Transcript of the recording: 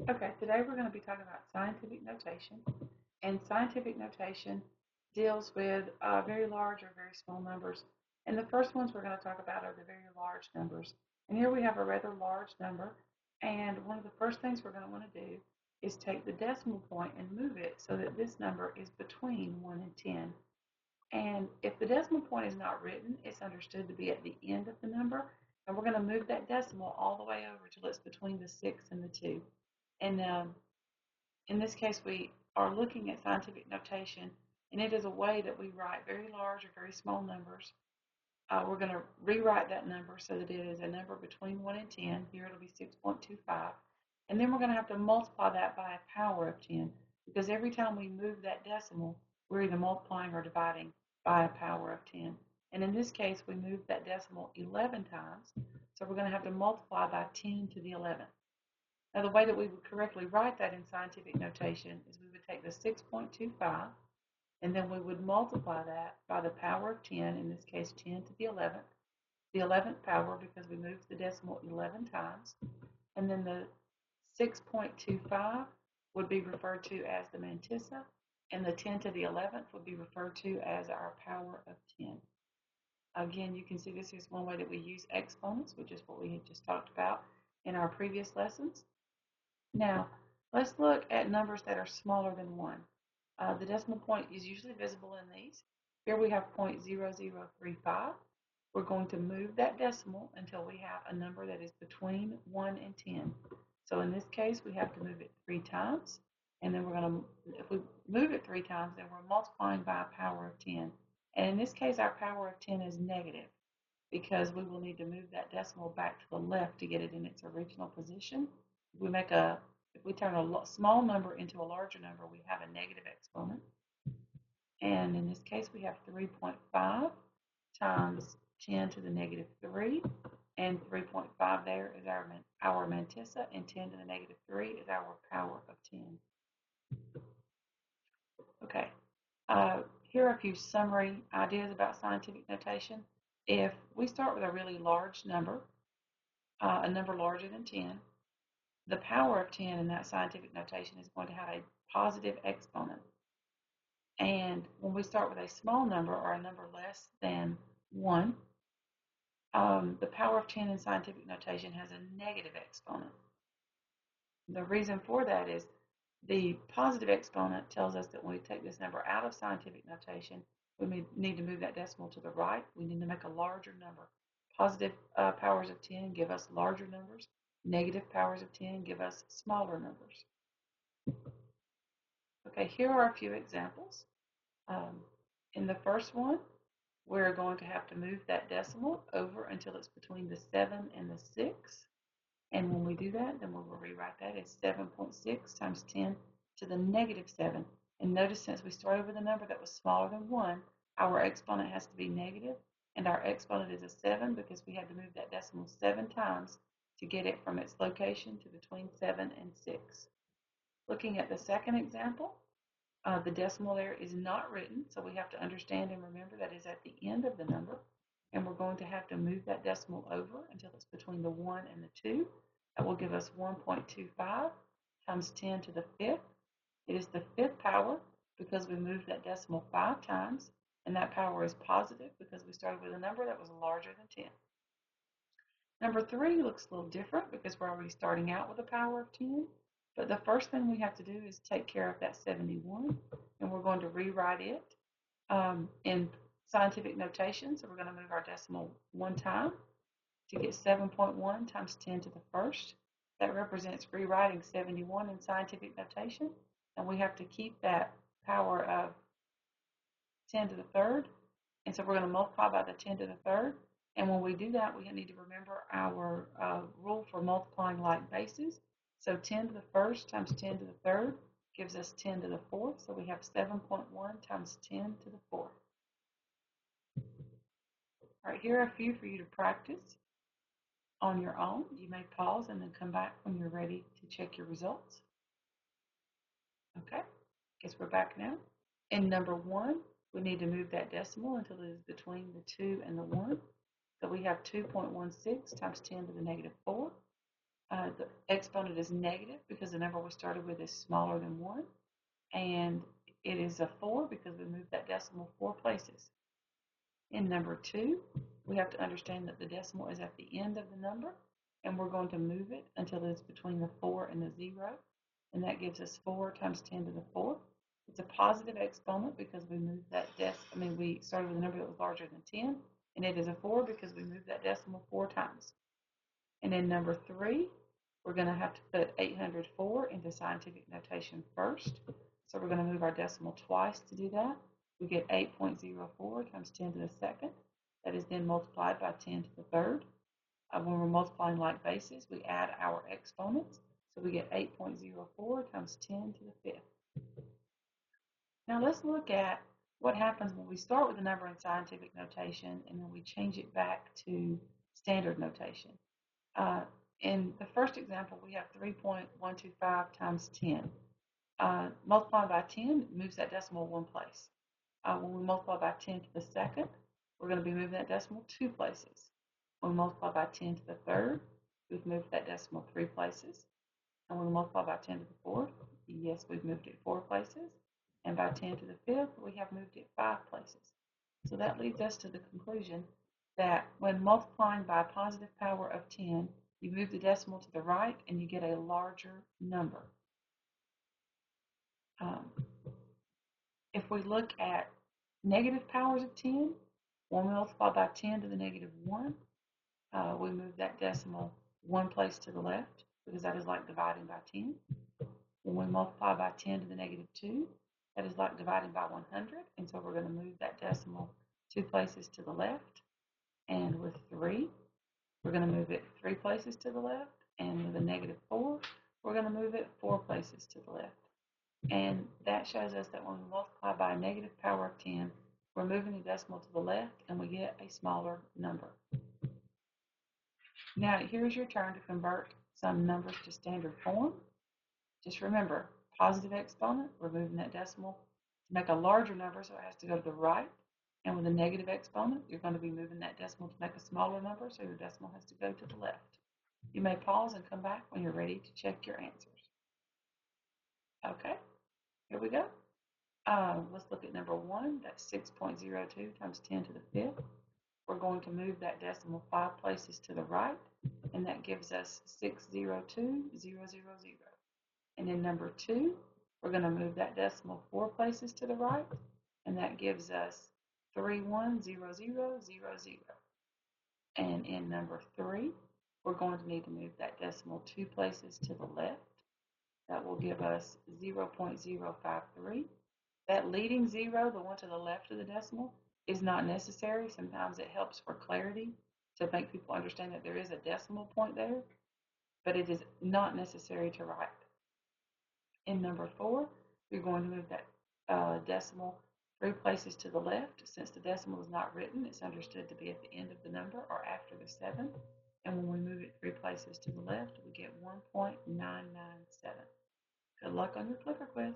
Okay, today we're going to be talking about scientific notation. And scientific notation deals with very large or very small numbers. And the first ones we're going to talk about are the very large numbers. And here we have a rather large number. And one of the first things we're going to want to do is take the decimal point and move it so that this number is between 1 and 10. And if the decimal point is not written, it's understood to be at the end of the number. And we're going to move that decimal all the way over till it's between the 6 and the 2. And in this case, we are looking at scientific notation, and it is a way that we write very large or very small numbers. We're going to rewrite that number so that it is a number between 1 and 10. Here it'll be 6.25. And then we're going to have to multiply that by a power of 10 because every time we move that decimal, we're either multiplying or dividing by a power of 10. And in this case, we moved that decimal 11 times, so we're going to have to multiply by 10 to the 11th. Now, the way that we would correctly write that in scientific notation is we would take the 6.25 and then we would multiply that by the power of 10, in this case 10 to the 11th power because we moved the decimal 11 times. And then the 6.25 would be referred to as the mantissa, and the 10 to the 11th would be referred to as our power of 10. Again, you can see this is one way that we use exponents, which is what we had just talked about in our previous lessons. Now, let's look at numbers that are smaller than 1. The decimal point is usually visible in these. Here we have 0.0035. We're going to move that decimal until we have a number that is between 1 and 10. So in this case, we have to move it 3 times. And then we're going to, if we move it 3 times, then we're multiplying by a power of 10. And in this case, our power of 10 is negative because we will need to move that decimal back to the left to get it in its original position. If we turn a small number into a larger number, we have a negative exponent. And in this case, we have 3.5 times 10 to the negative 3. And 3.5 there is our mantissa, and 10 to the negative 3 is our power of 10. Okay, here are a few summary ideas about scientific notation. If we start with a really large number, a number larger than 10, the power of 10 in that scientific notation is going to have a positive exponent. And when we start with a small number or a number less than 1, the power of 10 in scientific notation has a negative exponent. The reason for that is the positive exponent tells us that when we take this number out of scientific notation, we need to move that decimal to the right. We need to make a larger number. Positive powers of 10 give us larger numbers. Negative powers of 10 give us smaller numbers. Okay, here are a few examples. In the first one, we're going to have to move that decimal over until it's between the 7 and the 6. And when we do that, then we will rewrite that as 7.6 times 10 to the negative 7. And notice since we started with a number that was smaller than 1, our exponent has to be negative, and our exponent is a 7 because we had to move that decimal 7 times to get it from its location to between 7 and 6. Looking at the second example, the decimal there is not written, so we have to understand and remember that is at the end of the number. And we're going to have to move that decimal over until it's between the 1 and the 2. That will give us 1.25 times 10 to the 5th. It is the 5th power because we moved that decimal 5 times, and that power is positive because we started with a number that was larger than 10. Number 3 looks a little different because we're already starting out with a power of 10. But the first thing we have to do is take care of that 71, and we're going to rewrite it in scientific notation. So we're going to move our decimal 1 time to get 7.1 times 10 to the first. That represents rewriting 71 in scientific notation, and we have to keep that power of 10 to the third. And so we're going to multiply by the 10 to the third. And when we do that, we need to remember our rule for multiplying like bases. So 10 to the first times 10 to the third gives us 10 to the fourth. So we have 7.1 times 10 to the fourth. All right, here are a few for you to practice on your own. You may pause and then come back when you're ready to check your results. Okay, guess we're back now. In number 1, we need to move that decimal until it is between the 2 and the 1. So we have 2.16 times 10 to the negative 4. The exponent is negative because the number we started with is smaller than 1. And it is a 4 because we moved that decimal 4 places. In number 2, we have to understand that the decimal is at the end of the number, and we're going to move it until it's between the 4 and the 0, and that gives us 4 times 10 to the 4th. It's a positive exponent because we moved that we started with a number that was larger than 10, and it is a 4 because we moved that decimal 4 times. And in number 3, we're going to have to put 804 into scientific notation first. So we're going to move our decimal twice to do that. We get 8.04 times 10 to the second. That is then multiplied by 10 to the third. When we're multiplying like bases, we add our exponents. So we get 8.04 times 10 to the fifth. Now let's look at what happens when we start with a number in scientific notation and then we change it back to standard notation. In the first example, we have 3.125 times 10. Multiplying by 10 moves that decimal 1 place. When we multiply by 10 to the second, we're going to be moving that decimal 2 places. When we multiply by 10 to the third, we've moved that decimal 3 places. And when we multiply by 10 to the fourth, yes, we've moved it 4 places. And by 10 to the fifth, we have moved it 5 places. So that leads us to the conclusion that when multiplying by a positive power of 10, you move the decimal to the right and you get a larger number. If we look at negative powers of 10, when we multiply by 10 to the negative 1, we move that decimal 1 place to the left because that is like dividing by 10. When we multiply by 10 to the negative 2, that is like dividing by 100, and so we're going to move that decimal 2 places to the left. And with 3, we're going to move it 3 places to the left, and with a negative 4, we're going to move it 4 places to the left. And that shows us that when we multiply by a negative power of 10, we're moving the decimal to the left, and we get a smaller number. Now, here's your turn to convert some numbers to standard form. Just remember, positive exponent, we're moving that decimal to make a larger number, so it has to go to the right. And with a negative exponent, you're going to be moving that decimal to make a smaller number, so your decimal has to go to the left. You may pause and come back when you're ready to check your answers. Okay, here we go. Let's look at number 1. That's 6.02 times 10 to the fifth. We're going to move that decimal 5 places to the right, and that gives us 602,000. And in number 2, we're going to move that decimal 4 places to the right, and that gives us 310000. And in number 3, we're going to need to move that decimal 2 places to the left. That will give us 0.053. That leading 0, the one to the left of the decimal, is not necessary. Sometimes it helps for clarity to make people understand that there is a decimal point there, but it is not necessary to write. In number 4, we're going to move that decimal 3 places to the left. Since the decimal is not written, it's understood to be at the end of the number or after the 7. And when we move it 3 places to the left, we get 1.997. Good luck on your clicker quiz.